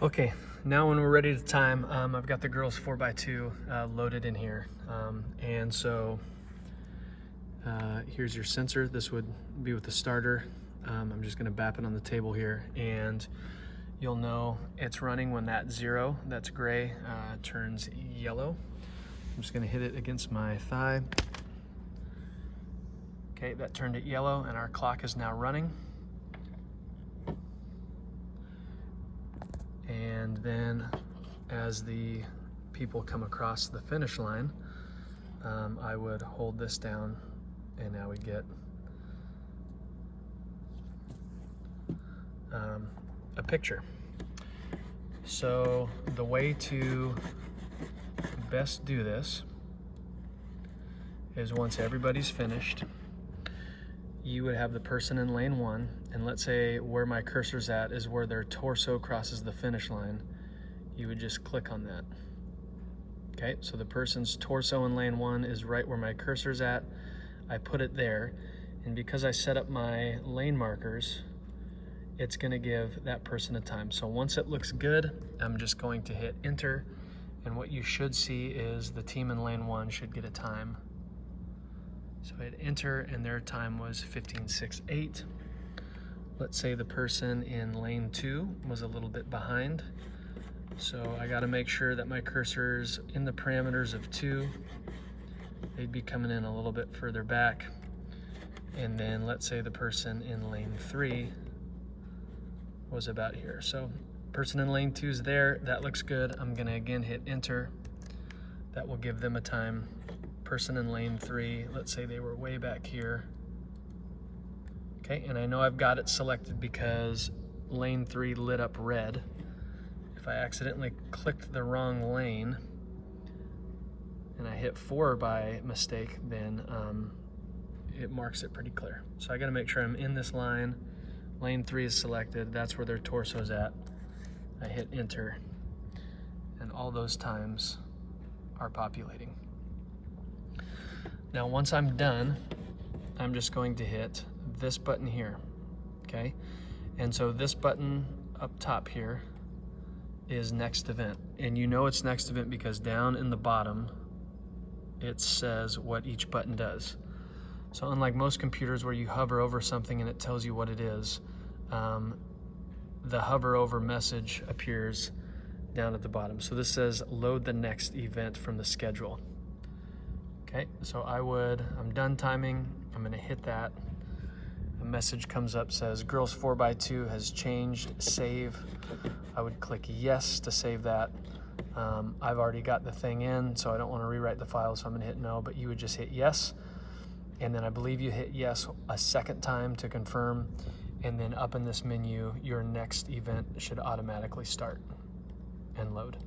Okay, now when we're ready to time, I've got the girls 4x2 loaded in here. And so here's your sensor. This would be with the starter. I'm just gonna bap it on the table here, and you'll know it's running when that 0, that's gray, turns yellow. I'm just gonna hit it against my thigh. Okay, that turned it yellow, and our clock is now running. And then as the people come across the finish line, I would hold this down, and now we get a picture. So the way to best do this is once everybody's finished, you would have the person in lane 1, and let's say where my cursor's at is where their torso crosses the finish line. You would just click on that. Okay, so the person's torso in lane 1 is right where my cursor's at. I put it there, and because I set up my lane markers, it's gonna give that person a time. So once it looks good, I'm just going to hit enter, and what you should see is the team in lane 1 should get a time. So I hit enter, and their time was 15:06.8. Let's say the person in lane 2 was a little bit behind. So I gotta make sure that my cursor's in the parameters of 2. They'd be coming in a little bit further back. And then let's say the person in lane 3 was about here. So person in lane 2 is there, that looks good. I'm gonna again hit enter. That will give them a time. Person in lane 3, let's say they were way back here. Okay, and I know I've got it selected because lane 3 lit up red. If I accidentally clicked the wrong lane and I hit 4 by mistake, then it marks it pretty clear. So I gotta make sure I'm in this line. Lane 3 is selected, that's where their torso's at. I hit enter, and all those times are populating. Now, once I'm done, I'm just going to hit this button here, okay? And so this button up top here is next event. And you know it's next event because down in the bottom, it says what each button does. So unlike most computers where you hover over something and it tells you what it is, the hover over message appears down at the bottom. So this says load the next event from the schedule. Okay, so I'm done timing, I'm gonna hit that. A message comes up, says girls 4x2 has changed, save. I would click yes to save that. I've already got the thing in, so I don't wanna rewrite the file, so I'm gonna hit no, but you would just hit yes. And then I believe you hit yes a second time to confirm, and then up in this menu, your next event should automatically start and load.